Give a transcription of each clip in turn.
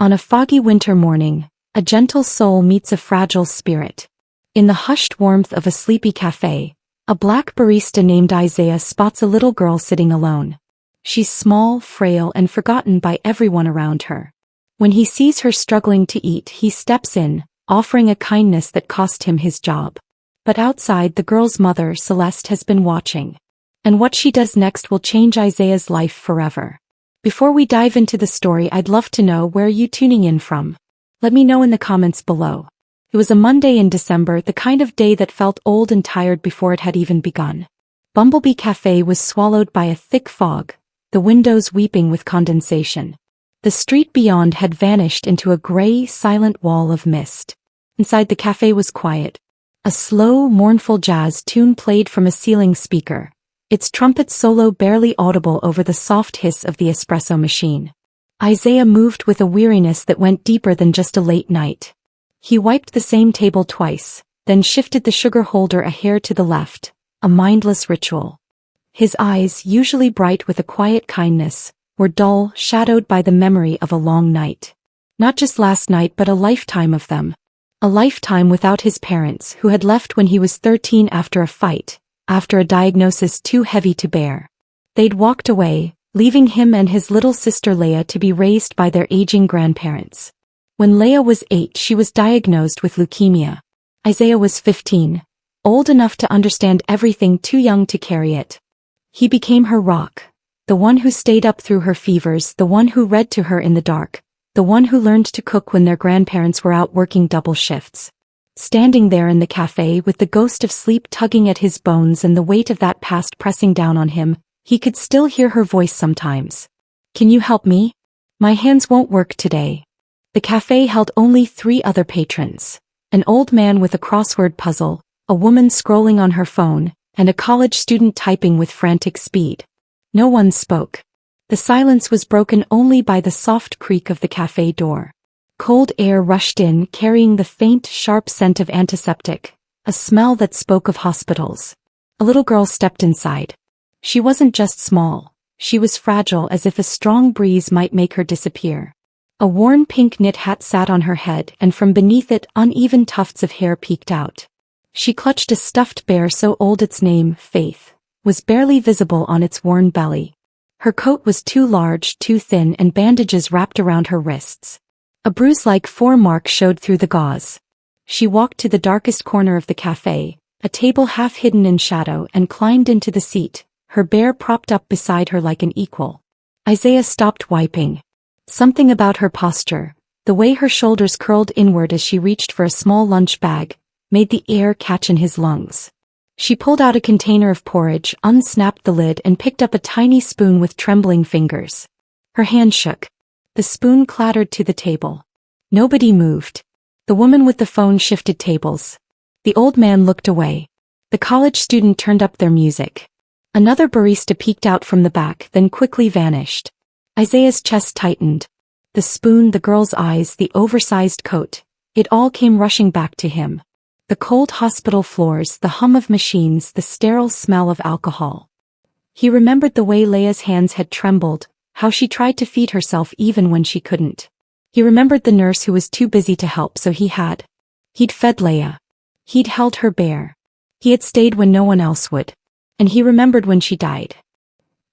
On a foggy winter morning, a gentle soul meets a fragile spirit. In the hushed warmth of a sleepy cafe, a black barista named Isaiah spots a little girl sitting alone. She's small, frail, and forgotten by everyone around her. When he sees her struggling to eat, he steps in, offering a kindness that cost him his job. But outside, the girl's mother, Celeste, has been watching. And what she does next will change Isaiah's life forever. Before we dive into the story, I'd love to know where you're tuning in from. Let me know in the comments below. It was a Monday in December, the kind of day that felt old and tired before it had even begun. Bumblebee Cafe was swallowed by a thick fog, the windows weeping with condensation. The street beyond had vanished into a gray, silent wall of mist. Inside, the cafe was quiet. A slow, mournful jazz tune played from a ceiling speaker, its trumpet solo barely audible over the soft hiss of the espresso machine. Isaiah moved with a weariness that went deeper than just a late night. He wiped the same table twice, then shifted the sugar holder a hair to the left, a mindless ritual. His eyes, usually bright with a quiet kindness, were dull, shadowed by the memory of a long night. Not just last night, but a lifetime of them. A lifetime without his parents, who had left when he was 13 after a fight, after a diagnosis too heavy to bear. They'd walked away, leaving him and his little sister Leah to be raised by their aging grandparents. When Leah was 8, she was diagnosed with leukemia. Isaiah was 15, old enough to understand everything, too young to carry it. He became her rock, the one who stayed up through her fevers, the one who read to her in the dark, the one who learned to cook when their grandparents were out working double shifts. Standing there in the cafe with the ghost of sleep tugging at his bones and the weight of that past pressing down on him, he could still hear her voice sometimes. "Can you help me? My hands won't work today." The cafe held only 3 other patrons. An old man with a crossword puzzle, a woman scrolling on her phone, and a college student typing with frantic speed. No one spoke. The silence was broken only by the soft creak of the cafe door. Cold air rushed in, carrying the faint, sharp scent of antiseptic, a smell that spoke of hospitals. A little girl stepped inside. She wasn't just small, she was fragile, as if a strong breeze might make her disappear. A worn pink knit hat sat on her head, and from beneath it uneven tufts of hair peeked out. She clutched a stuffed bear so old its name, Faith, was barely visible on its worn belly. Her coat was too large, too thin, and bandages wrapped around her wrists. A bruise-like foremark showed through the gauze. She walked to the darkest corner of the cafe, a table half hidden in shadow, and climbed into the seat, her bear propped up beside her like an equal. Isaiah stopped wiping. Something about her posture, the way her shoulders curled inward as she reached for a small lunch bag, made the air catch in his lungs. She pulled out a container of porridge, unsnapped the lid, and picked up a tiny spoon with trembling fingers. Her hand shook. The spoon clattered to the table. Nobody moved. The woman with the phone shifted tables. The old man looked away. The college student turned up their music. Another barista peeked out from the back, then quickly vanished. Isaiah's chest tightened. The spoon, the girl's eyes, the oversized coat, it all came rushing back to him. The cold hospital floors, the hum of machines, the sterile smell of alcohol. He remembered the way Leah's hands had trembled, how she tried to feed herself even when she couldn't. He remembered the nurse who was too busy to help, so he'd fed Leah. He'd held her bear. He had stayed when no one else would. And he remembered when she died.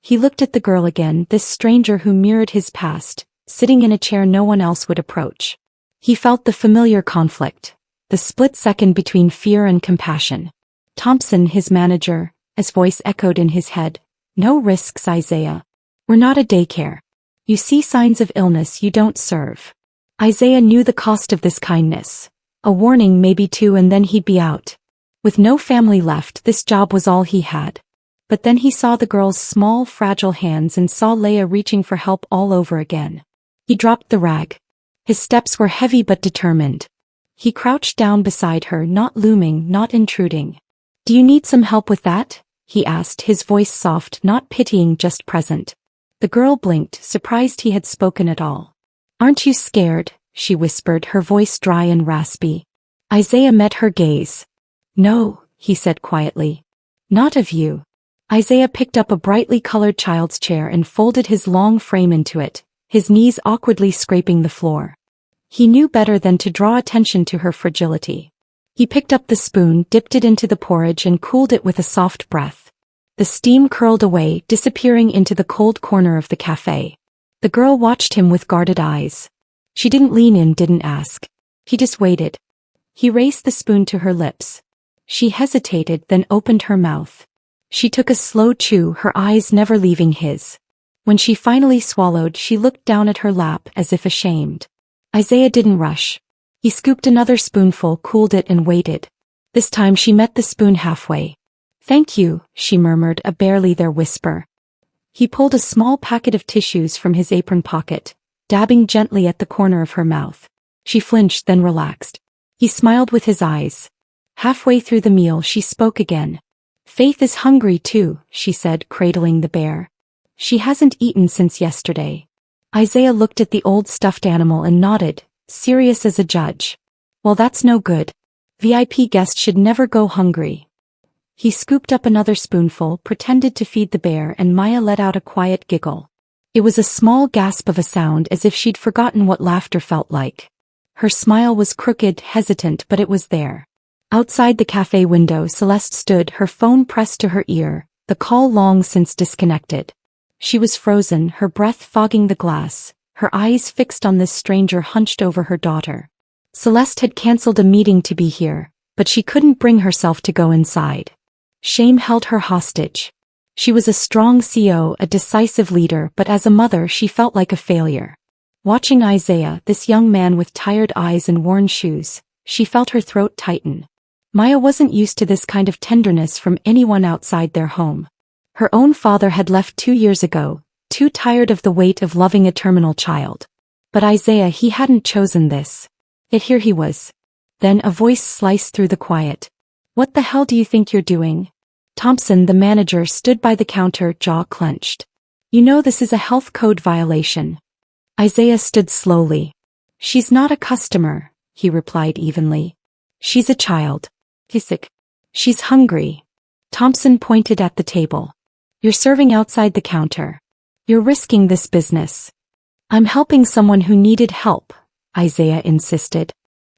He looked at the girl again, this stranger who mirrored his past, sitting in a chair no one else would approach. He felt the familiar conflict, the split second between fear and compassion. "Thompson, his manager," his voice echoed in his head. "No risks, Isaiah. We're not a daycare. You see signs of illness, you don't serve." Isaiah knew the cost of this kindness. A warning, maybe 2, and then he'd be out. With no family left, this job was all he had. But then he saw the girl's small, fragile hands and saw Leah reaching for help all over again. He dropped the rag. His steps were heavy but determined. He crouched down beside her, not looming, not intruding. "Do you need some help with that?" he asked, his voice soft, not pitying, just present. The girl blinked, surprised he had spoken at all. "Aren't you scared?" she whispered, her voice dry and raspy. Isaiah met her gaze. "No," he said quietly. "Not of you." Isaiah picked up a brightly colored child's chair and folded his long frame into it, his knees awkwardly scraping the floor. He knew better than to draw attention to her fragility. He picked up the spoon, dipped it into the porridge and cooled it with a soft breath. The steam curled away, disappearing into the cold corner of the cafe. The girl watched him with guarded eyes. She didn't lean in, didn't ask. He just waited. He raised the spoon to her lips. She hesitated, then opened her mouth. She took a slow chew, her eyes never leaving his. When she finally swallowed, she looked down at her lap as if ashamed. Isaiah didn't rush. He scooped another spoonful, cooled it and waited. This time she met the spoon halfway. "Thank you," she murmured, a barely there whisper. He pulled a small packet of tissues from his apron pocket, dabbing gently at the corner of her mouth. She flinched, then relaxed. He smiled with his eyes. Halfway through the meal she spoke again. "Faith is hungry too," she said, cradling the bear. "She hasn't eaten since yesterday." Isaiah looked at the old stuffed animal and nodded, serious as a judge. "Well, that's no good. VIP guests should never go hungry." He scooped up another spoonful, pretended to feed the bear, and Maya let out a quiet giggle. It was a small gasp of a sound, as if she'd forgotten what laughter felt like. Her smile was crooked, hesitant, but it was there. Outside the cafe window Celeste stood, her phone pressed to her ear, the call long since disconnected. She was frozen, her breath fogging the glass, her eyes fixed on this stranger hunched over her daughter. Celeste had cancelled a meeting to be here, but she couldn't bring herself to go inside. Shame held her hostage. She was a strong CEO, a decisive leader, but as a mother she felt like a failure. Watching Isaiah, this young man with tired eyes and worn shoes, she felt her throat tighten. Maya wasn't used to this kind of tenderness from anyone outside their home. Her own father had left 2 years ago, too tired of the weight of loving a terminal child. But Isaiah, he hadn't chosen this. Yet here he was. Then a voice sliced through the quiet. "What the hell do you think you're doing?" Thompson, the manager, stood by the counter, jaw clenched. "You know this is a health code violation." Isaiah stood slowly. "She's not a customer," he replied evenly. "She's a child. Sick. She's hungry." Thompson pointed at the table. "You're serving outside the counter. You're risking this business." "I'm helping someone who needed help," Isaiah insisted.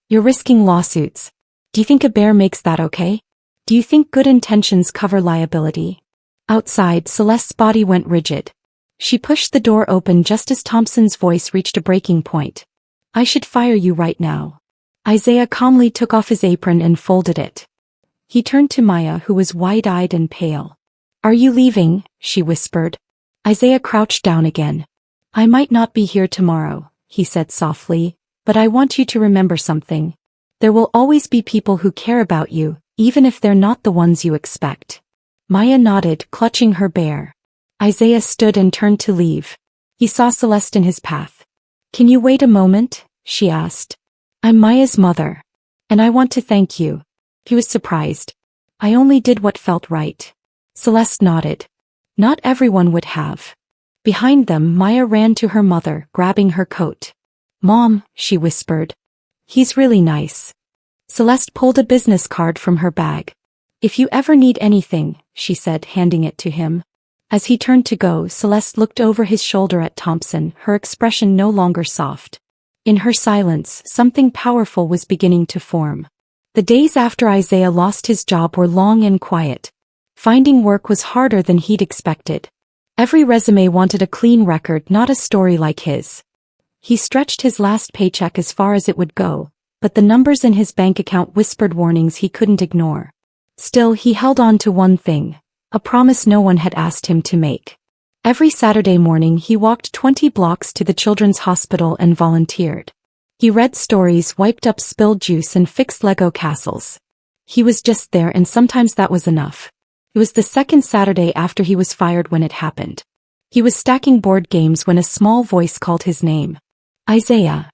"You're risking lawsuits. Do you think a bear makes that okay? Do you think good intentions cover liability?" Outside, Celeste's body went rigid. She pushed the door open just as Thompson's voice reached a breaking point. "I should fire you right now." Isaiah calmly took off his apron and folded it. He turned to Maya, who was wide-eyed and pale. "Are you leaving?" she whispered. Isaiah crouched down again. "I might not be here tomorrow," he said softly, "but I want you to remember something. There will always be people who care about you, even if they're not the ones you expect." Maya nodded, clutching her bear. Isaiah stood and turned to leave. He saw Celeste in his path. "Can you wait a moment?" she asked. "I'm Maya's mother. And I want to thank you." He was surprised. "I only did what felt right." Celeste nodded. Not everyone would have. Behind them, Maya ran to her mother, grabbing her coat. "Mom," she whispered. "He's really nice." Celeste pulled a business card from her bag. "If you ever need anything," she said, handing it to him. As he turned to go, Celeste looked over his shoulder at Thompson, her expression no longer soft. In her silence, something powerful was beginning to form. The days after Isaiah lost his job were long and quiet. Finding work was harder than he'd expected. Every resume wanted a clean record, not a story like his. He stretched his last paycheck as far as it would go, but the numbers in his bank account whispered warnings he couldn't ignore. Still, he held on to one thing, a promise no one had asked him to make. Every Saturday morning he walked 20 blocks to the children's hospital and volunteered. He read stories, wiped up spilled juice and fixed Lego castles. He was just there, and sometimes that was enough. It was the second Saturday after he was fired when it happened. He was stacking board games when a small voice called his name. "Isaiah."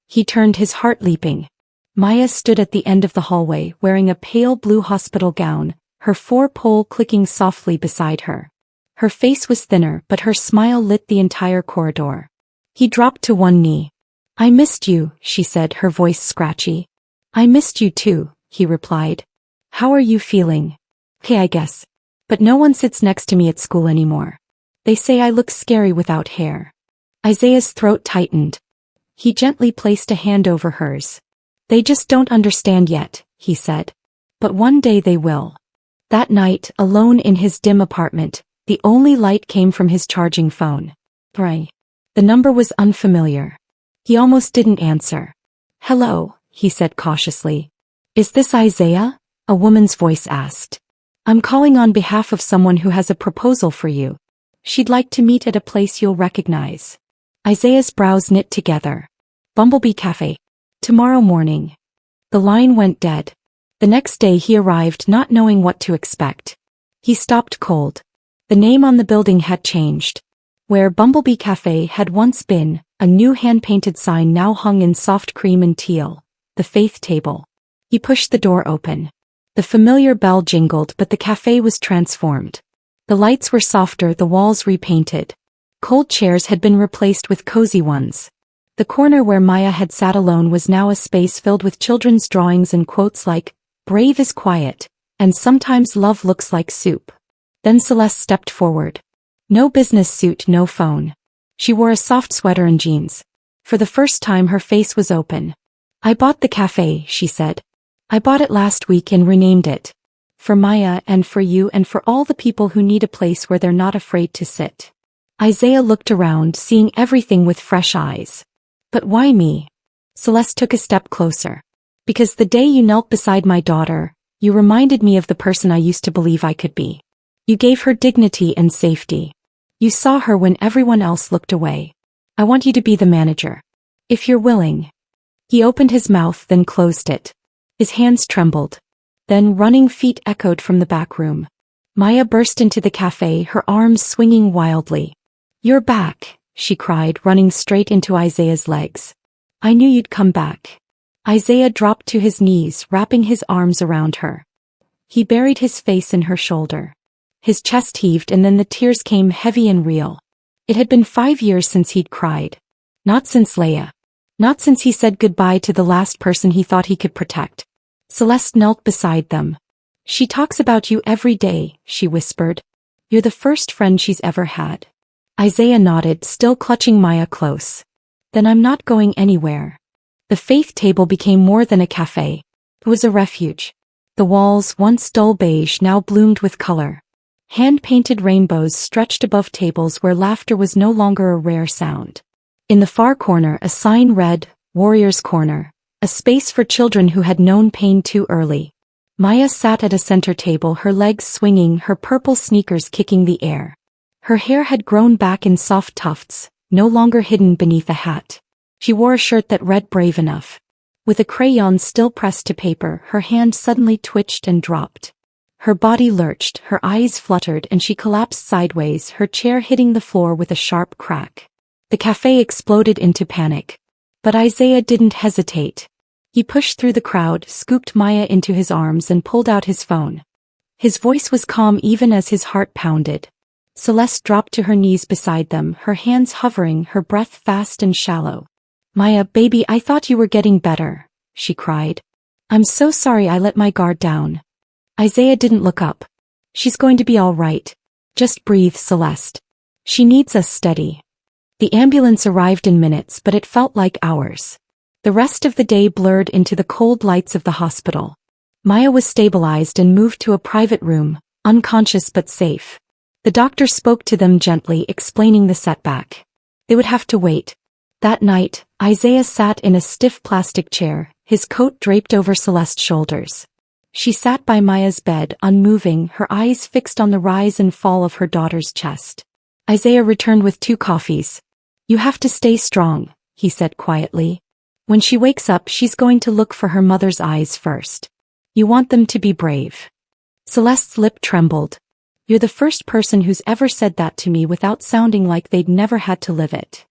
He turned, his heart leaping. Maya stood at the end of the hallway, wearing a pale blue hospital gown, her 4-pole clicking softly beside her. Her face was thinner, but her smile lit the entire corridor. He dropped to one knee. "I missed you," she said, her voice scratchy. "I missed you too," he replied. "How are you feeling?" "Okay, I guess. But no one sits next to me at school anymore. They say I look scary without hair." Isaiah's throat tightened. He gently placed a hand over hers. They just don't understand yet, he said. But one day they will. That night, alone in his dim apartment, the only light came from his charging phone. Pray. The number was unfamiliar. He almost didn't answer. Hello, he said cautiously. Is this Isaiah? A woman's voice asked. I'm calling on behalf of someone who has a proposal for you. She'd like to meet at a place you'll recognize. Isaiah's brows knit together. Bumblebee Cafe. Tomorrow morning. The line went dead. The next day he arrived not knowing what to expect. He stopped cold. The name on the building had changed. Where Bumblebee Cafe had once been, a new hand-painted sign now hung in soft cream and teal. The Faith Table. He pushed the door open. The familiar bell jingled, but the cafe was transformed. The lights were softer, the walls repainted. Cold chairs had been replaced with cozy ones. The corner where Maya had sat alone was now a space filled with children's drawings and quotes like, "Brave is quiet," and "Sometimes love looks like soup." Then Celeste stepped forward. No business suit, no phone. She wore a soft sweater and jeans. For the first time her face was open. "I bought the cafe," she said. "I bought it last week and renamed it. For Maya and for you and for all the people who need a place where they're not afraid to sit." Isaiah looked around, seeing everything with fresh eyes. "But why me?" Celeste took a step closer. "Because the day you knelt beside my daughter, you reminded me of the person I used to believe I could be. You gave her dignity and safety. You saw her when everyone else looked away. I want you to be the manager. If you're willing." He opened his mouth, then closed it. His hands trembled. Then running feet echoed from the back room. Maya burst into the cafe, her arms swinging wildly. "You're back," she cried, running straight into Isaiah's legs. "I knew you'd come back." Isaiah dropped to his knees, wrapping his arms around her. He buried his face in her shoulder. His chest heaved and then the tears came heavy and real. It had been 5 years since he'd cried. Not since Leia. Not since he said goodbye to the last person he thought he could protect. Celeste knelt beside them. "She talks about you every day," she whispered. "You're the first friend she's ever had." Isaiah nodded, still clutching Maya close. "Then I'm not going anywhere." The Faith Table became more than a cafe. It was a refuge. The walls, once dull beige, now bloomed with color. Hand-painted rainbows stretched above tables where laughter was no longer a rare sound. In the far corner, a sign read, "Warrior's Corner," a space for children who had known pain too early. Maya sat at a center table, her legs swinging, her purple sneakers kicking the air. Her hair had grown back in soft tufts, no longer hidden beneath a hat. She wore a shirt that read "Brave Enough." With a crayon still pressed to paper, her hand suddenly twitched and dropped. Her body lurched, her eyes fluttered, and she collapsed sideways, her chair hitting the floor with a sharp crack. The cafe exploded into panic. But Isaiah didn't hesitate. He pushed through the crowd, scooped Maya into his arms and pulled out his phone. His voice was calm even as his heart pounded. Celeste dropped to her knees beside them, her hands hovering, her breath fast and shallow. "Maya, baby, I thought you were getting better," she cried. "I'm so sorry I let my guard down." Isaiah didn't look up. "She's going to be all right. Just breathe, Celeste. She needs us steady." The ambulance arrived in minutes, but it felt like hours. The rest of the day blurred into the cold lights of the hospital. Maya was stabilized and moved to a private room, unconscious but safe. The doctor spoke to them gently, explaining the setback. They would have to wait. That night, Isaiah sat in a stiff plastic chair, his coat draped over Celeste's shoulders. She sat by Maya's bed, unmoving, her eyes fixed on the rise and fall of her daughter's chest. Isaiah returned with 2 coffees. "You have to stay strong," he said quietly. "When she wakes up, she's going to look for her mother's eyes first. You want them to be brave." Celeste's lip trembled. "You're the first person who's ever said that to me without sounding like they'd never had to live it."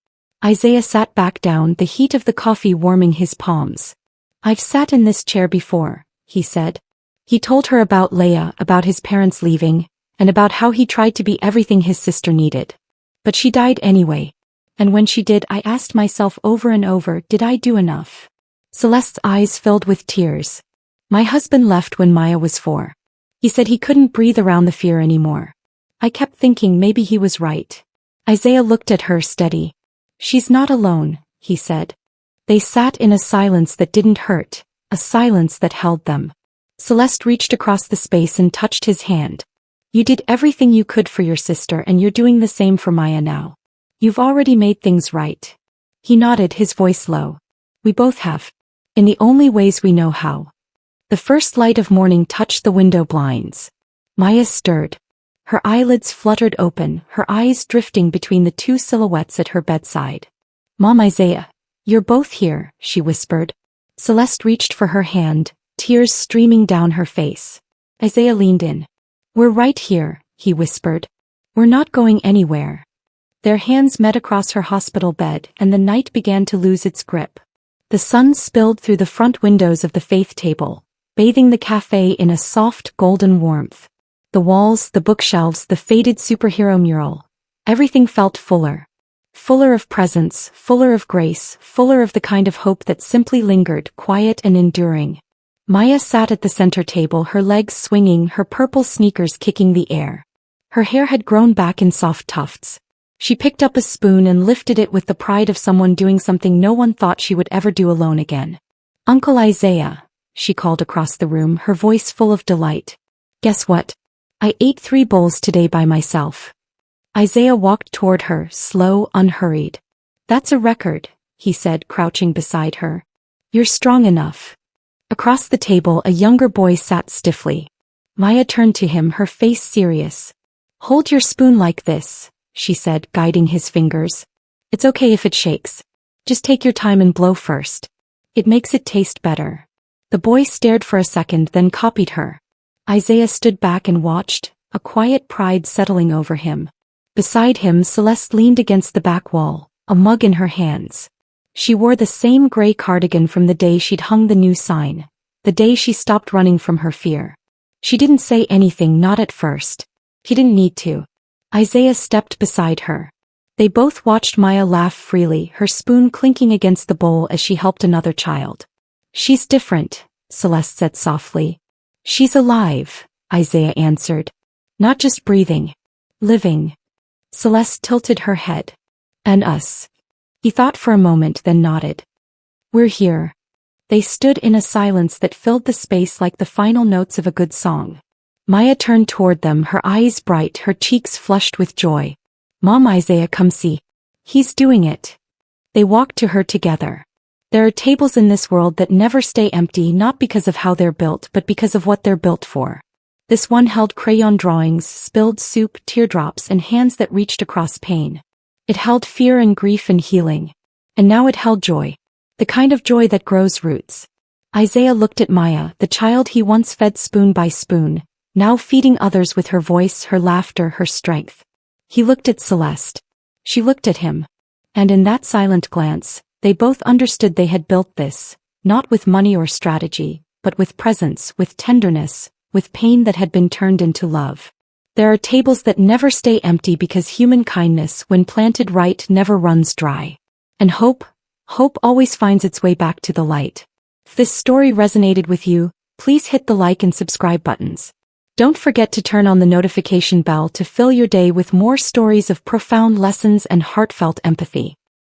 Isaiah sat back down, the heat of the coffee warming his palms. "I've sat in this chair before," he said. He told her about Leia, about his parents leaving, and about how he tried to be everything his sister needed. But she died anyway. And when she did, I asked myself over and over, did I do enough? Celeste's eyes filled with tears. "My husband left when Maya was 4. He said he couldn't breathe around the fear anymore. I kept thinking maybe he was right." Isaiah looked at her steady. "She's not alone," he said. They sat in a silence that didn't hurt, a silence that held them. Celeste reached across the space and touched his hand. You did everything you could for your sister and you're doing the same for Maya now. You've already made things right. He nodded, his voice low. We both have. In the only ways we know how. The first light of morning touched the window blinds. Maya stirred. Her eyelids fluttered open, her eyes drifting between the two silhouettes at her bedside. Mom, Isaiah. You're both here, she whispered. Celeste reached for her hand, tears streaming down her face. Isaiah leaned in. We're right here, he whispered. We're not going anywhere. Their hands met across her hospital bed and the night began to lose its grip. The sun spilled through the front windows of the faith table, bathing the cafe in a soft golden warmth. The walls, the bookshelves, the faded superhero mural. Everything felt fuller. Fuller of presence, fuller of grace, fuller of the kind of hope that simply lingered, quiet and enduring. Maya sat at the center table, her legs swinging, her purple sneakers kicking the air. Her hair had grown back in soft tufts. She picked up a spoon and lifted it with the pride of someone doing something no one thought she would ever do alone again. Uncle Isaiah, she called across the room, her voice full of delight. Guess what? I ate 3 bowls today by myself. Isaiah walked toward her, slow, unhurried. That's a record, he said, crouching beside her. You're strong enough. Across the table, a younger boy sat stiffly. Maya turned to him, her face serious. Hold your spoon like this, she said, guiding his fingers. It's okay if it shakes. Just take your time and blow first. It makes it taste better. The boy stared for a second, then copied her. Isaiah stood back and watched, a quiet pride settling over him. Beside him, Celeste leaned against the back wall, a mug in her hands. She wore the same gray cardigan from the day she'd hung the new sign, the day she stopped running from her fear. She didn't say anything, not at first. He didn't need to. Isaiah stepped beside her. They both watched Maya laugh freely, her spoon clinking against the bowl as she helped another child. She's different, Celeste said softly. She's alive, Isaiah answered. Not just breathing. Living. Celeste tilted her head. And us. He thought for a moment, then nodded. We're here. They stood in a silence that filled the space like the final notes of a good song. Maya turned toward them, her eyes bright, her cheeks flushed with joy. Mom, Isaiah, come see. He's doing it. They walked to her together. There are tables in this world that never stay empty, not because of how they're built, but because of what they're built for. This one held crayon drawings, spilled soup, teardrops, and hands that reached across pain. It held fear and grief and healing. And now it held joy. The kind of joy that grows roots. Isaiah looked at Maya, the child he once fed spoon by spoon, now feeding others with her voice, her laughter, her strength. He looked at Celeste. She looked at him. And in that silent glance, they both understood they had built this, not with money or strategy, but with presence, with tenderness, with pain that had been turned into love. There are tables that never stay empty because human kindness, when planted right, never runs dry. And hope always finds its way back to the light. If this story resonated with you, please hit the like and subscribe buttons. Don't forget to turn on the notification bell to fill your day with more stories of profound lessons and heartfelt empathy.